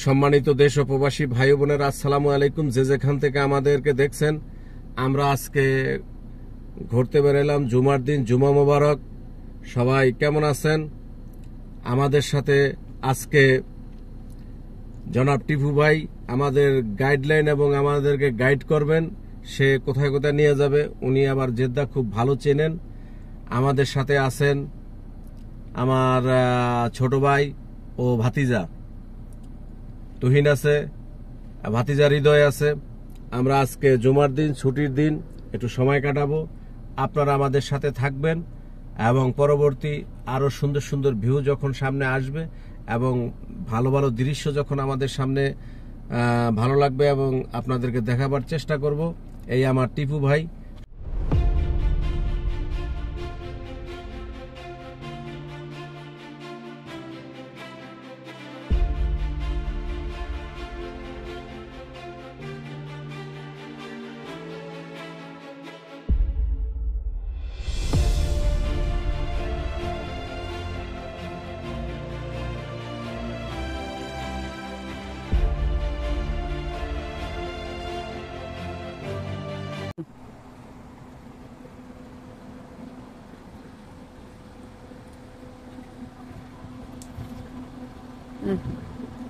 সম্মানিত দেশ ও প্রবাসী ভাই বোনেরা, আসসালামু আলাইকুম। যে যেখান থেকে আমাদেরকে দেখছেন, আমরা আজকে ঘুরতে বেরোলাম। জুমার দিন, জুমা মোবারক। সবাই কেমন আছেন? আমাদের সাথে আজকে জনাব টিপু ভাই আমাদের গাইডলাইন এবং আমাদেরকে গাইড করবেন। সে কোথায় কোথায় নিয়ে যাবে, উনি আবার জেদ্দা খুব ভালো চেনেন। আমাদের সাথে আছেন আমার ছোট ভাই ও ভাতিজা তুহিন আছে, ভাতিজা হৃদয় আছে। আমরা আজকে জুমার দিন, ছুটির দিন, একটু সময় কাটাবো। আপনারা আমাদের সাথে থাকবেন এবং পরবর্তী আরো সুন্দর সুন্দর ভিউ যখন সামনে আসবে এবং ভালো ভালো দৃশ্য যখন আমাদের সামনে ভালো লাগবে এবং আপনাদেরকে দেখাবার চেষ্টা করব। এই আমার টিপু ভাই।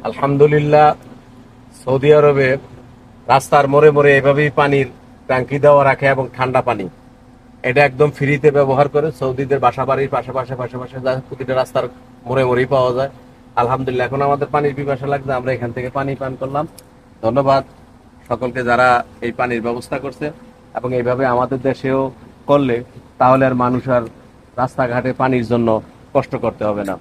আলহামদুলিল্লাহ, সৌদি আরবে রাস্তার মোড়ে মোড়ে এভাবেই পানির ট্যাঙ্কি দেওয়া রাখে এবং ঠান্ডা পানি এটা একদম ফ্রিতে ব্যবহার করে। সৌদিদের বাসা বাড়ির পাশাপাশি প্রতিটা রাস্তার মোড়ে মোড়েই পাওয়া যায়। আলহামদুলিল্লাহ, এখন আমাদের পানির পিপাসা লাগছে, আমরা এখান থেকে পানি পান করলাম। ধন্যবাদ সকলকে যারা এই পানির ব্যবস্থা করছে এবং এইভাবে আমাদের দেশেও করলে তাহলে আর মানুষ আর রাস্তাঘাটে পানির জন্য কষ্ট করতে হবে না।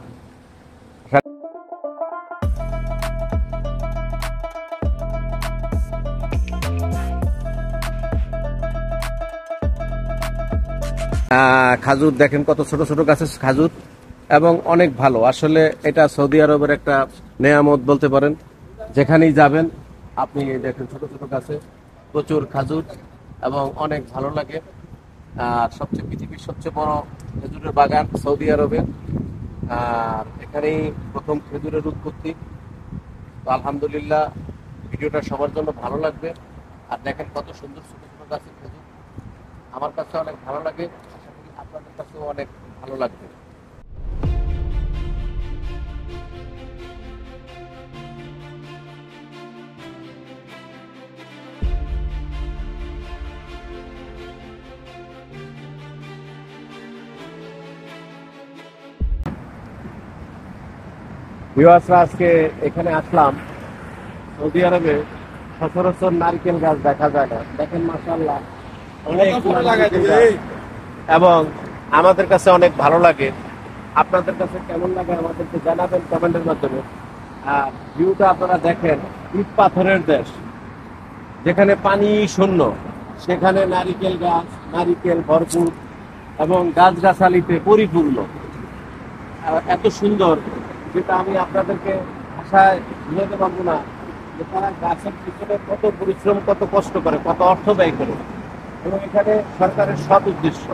খাজুর দেখেন, কত ছোট ছোট গাছের খাজুর এবং অনেক ভালো। আসলে এটা সৌদি আরবের একটা নেয়ামত বলতে পারেন। যেখানেই যাবেন আপনি দেখেন ছোট ছোট গাছে প্রচুর খাজুর এবং অনেক ভালো লাগে। আর পৃথিবীর সবচেয়ে বড় খেজুরের বাগান সৌদি আরবে, আর এখানেই প্রথম খেজুরের উৎপত্তি। তো আলহামদুলিল্লাহ, ভিডিওটা সবার জন্য ভালো লাগবে। আর দেখেন কত সুন্দর ছোট ছোট গাছের খেজুর, আমার কাছে অনেক ভালো লাগে, আশা করি আপনাদের কাছেও অনেক ভালো লাগবে। ভিউয়ার্সরা, আজকে এখানে আসলাম। সৌদি আরবে সচরাচর নারকেল গাছ দেখা যায় না। দেখেন মাশাআল্লাহ, এবং আমাদের কাছে অনেক ভালো লাগে। আপনাদের কাছে কেমন লাগে আমাদেরকে জানাবেন কমেন্টের মাধ্যমে। আর ভিউটা আপনারা দেখেন, ইট পাথরের দেশ, যেখানে পানি শূন্য, সেখানে নারিকেল গাছ, নারিকেল ভরপুর এবং গাছগাছালিতে পরিপূর্ণ। এত সুন্দর, যেটা আমি আপনাদেরকে ভাষায় বুঝাতে পারবো না যে তারা গাছের পিছনে কত পরিশ্রম, কত কষ্ট করে, কত অর্থ ব্যয় করে। এবং এখানে সরকারের সৎ উদ্দেশ্য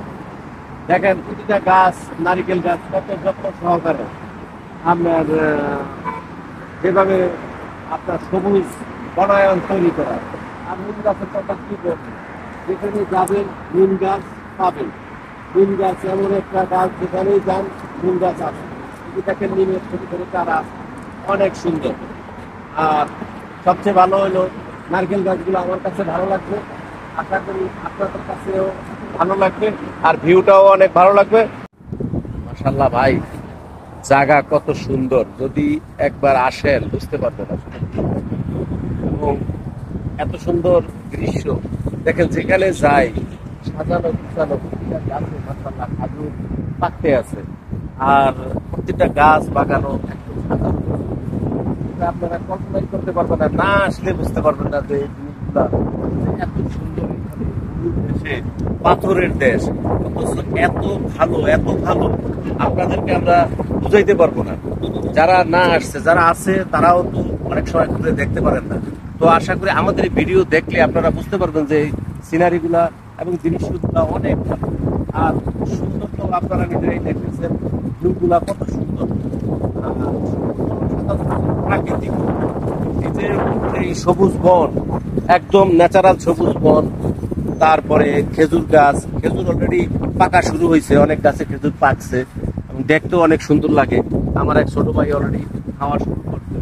দেখেন, প্রতিটা গাছ, নারিকেল গাছ কত যত্ন সহকারে আপনার যেভাবে আপনার সবুজ বনায়ন তৈরি করা। আর নিম গাছের কথা কি বলবেন, যেখানে যাবেন নিম গাছ পাবেন। নিম গাছ এমন একটা গাছ, যেখানেই যান নিম গাছ আছে। দেখেন নিমের ছোট ছোট চারা, অনেক সুন্দর। আর সবচেয়ে ভালো হলো নারকেল গাছগুলো আমার কাছে ভালো লাগবে, আশা করি আপনাদের কাছেও ভালো লাগবে আর ভিউটাও অনেক ভালো লাগবে। মাশাআল্লাহ ভাই, জায়গা কত সুন্দর, যদি একবার আসেন বুঝতে পারবেন আসলে। এবং এত সুন্দর দৃশ্য দেখেন, যেখানে যাই সাজানো গুছানো, প্রতিটা গাছে মাশাআল্লাহ খাজুর পাকতে আছে। আর প্রতিটা গাছ বাগানো একদম সাজানো, আপনারা কল্পনাই করতে পারবেন না, না আসলে বুঝতে পারবেন না যে এই জিনিসগুলা এত সুন্দর। দেশে পাথরের দেশ, অথচ এত ভালো, এত ভালো আপনাদেরকে আমরা বুঝাইতে পারবো না। যারা না আসছে, যারা আছে তারাও তো অনেক সময় ঘুরে দেখতে পারেন না। তো আশা করি আমাদের এই ভিডিও দেখলে আপনারা বুঝতে পারবেন যে এই সিনারিগুলা এবং জিনিসগুলা অনেক ভালো। আর সুন্দর তো আপনারা নিজেরাই দেখতেছেন, ভিউগুলা কত সুন্দর, প্রাকৃতিক। এই যে এই সবুজ বন, একদম ন্যাচারাল সবুজ বন, তারপরে খেজুর গাছ, খেজুর অলরেডি পাকা শুরু হয়েছে, অনেক গাছে খেজুর পাকছে এবং দেখতেও অনেক সুন্দর লাগে। আমার এক ছোট ভাই অলরেডি খাওয়া শুরু করছে,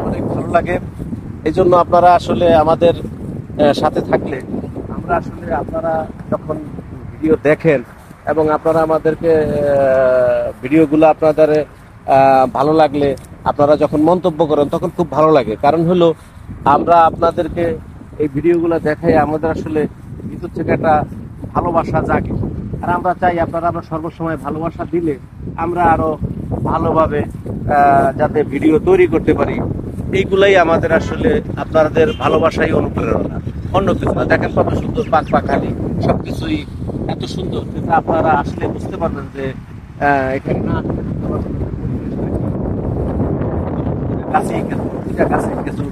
অনেক ভালো লাগে। এই জন্য আপনারা আসলে আমাদের সাথে থাকলে, আমরা আসলে আপনারা যখন ভিডিও দেখেন এবং আপনারা আমাদেরকে ভিডিওগুলো আপনাদের ভালো লাগলে আপনারা যখন মন্তব্য করেন তখন খুব ভালো লাগে। কারণ হলো আমরা আপনাদেরকে এই ভিডিওগুলো দেখাই আমাদের আসলে ভিতর থেকে একটা ভালোবাসা জাগে, আর আমরা চাই আপনারা আমরা সর্বসময় ভালোবাসা দিলে আমরা আরো ভালোভাবে যাতে ভিডিও তৈরি করতে পারি। এইগুলাই আমাদের আসলে আপনাদের ভালোবাসাই অনুপ্রেরণা, অন্য কিছু না। দেখেন কত সুন্দর পাখপাখালি, সবকিছুই এত সুন্দর, যেটা আপনারা আসলে বুঝতে পারবেন যে এখানে না গাছেই খেজুর, প্রতিটা গাছে খেজুর।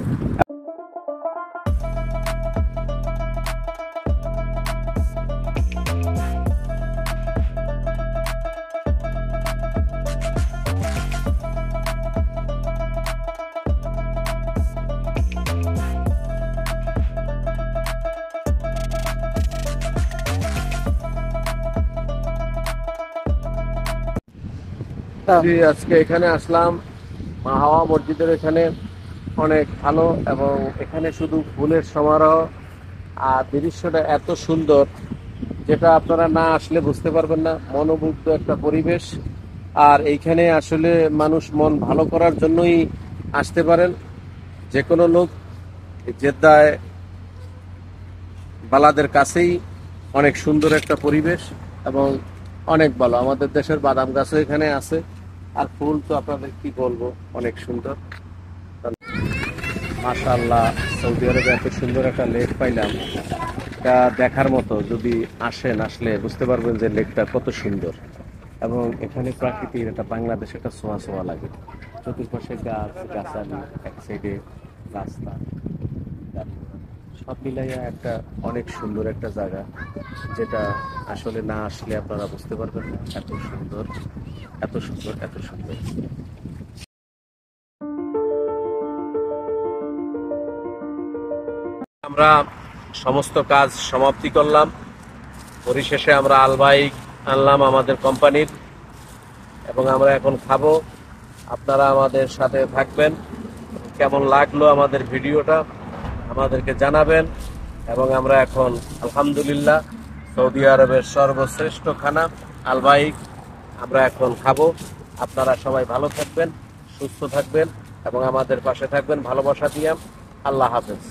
আজকে এখানে আসলাম মা হাওয়া মসজিদের এখানে, অনেক ভালো এবং এখানে শুধু ফুলের সমারোহ, আর দৃশ্যটা এত সুন্দর যেটা আপনারা না আসলে বুঝতে পারবেন না। মনোমুগ্ধ একটা পরিবেশ, আর এইখানে আসলে মানুষ মন ভালো করার জন্যই আসতে পারেন যে কোনো লোক। জেদ্দায় বালাদের কাছেই অনেক সুন্দর একটা পরিবেশ এবং অনেক ভালো। আমাদের দেশের বাদাম গাছও এখানে আছে, আর ফুল তো আপনাদের কি বলবো, অনেক সুন্দর। মাশাআল্লাহ, সৌদি আরবে এত সুন্দর একটা লেক পাইলাম, এটা দেখার মতো। যদি আসেন, আসলে বুঝতে পারবেন যে লেকটা কত সুন্দর এবং এখানে প্রাকৃতিক একটা বাংলাদেশ একটা ছোঁয়া ছোঁয়া লাগে। চতুর্পাশে গাছ গাছালি, এক সাইডে রাস্তা, সব মিলাইয়া একটা অনেক সুন্দর একটা জায়গা, যেটা আসলে না আসলে আপনারা বুঝতে পারবেন না। এত সুন্দর, এত সুন্দর, এত সুন্দর। আমরা সমস্ত কাজ সমাপ্তি করলাম, পরিশেষে আমরা আলবাইক আনলাম আমাদের কোম্পানির, এবং আমরা এখন খাবো। আপনারা আমাদের সাথে থাকবেন, কেমন লাগলো আমাদের ভিডিওটা আমাদেরকে জানাবেন। এবং আমরা এখন আলহামদুলিল্লাহ সৌদি আরবের সর্বশ্রেষ্ঠ খানা আলবাইক আমরা এখন খাবো। আপনারা সবাই ভালো থাকবেন, সুস্থ থাকবেন এবং আমাদের পাশে থাকবেন ভালোবাসা দিয়ে। আল্লাহ হাফেজ।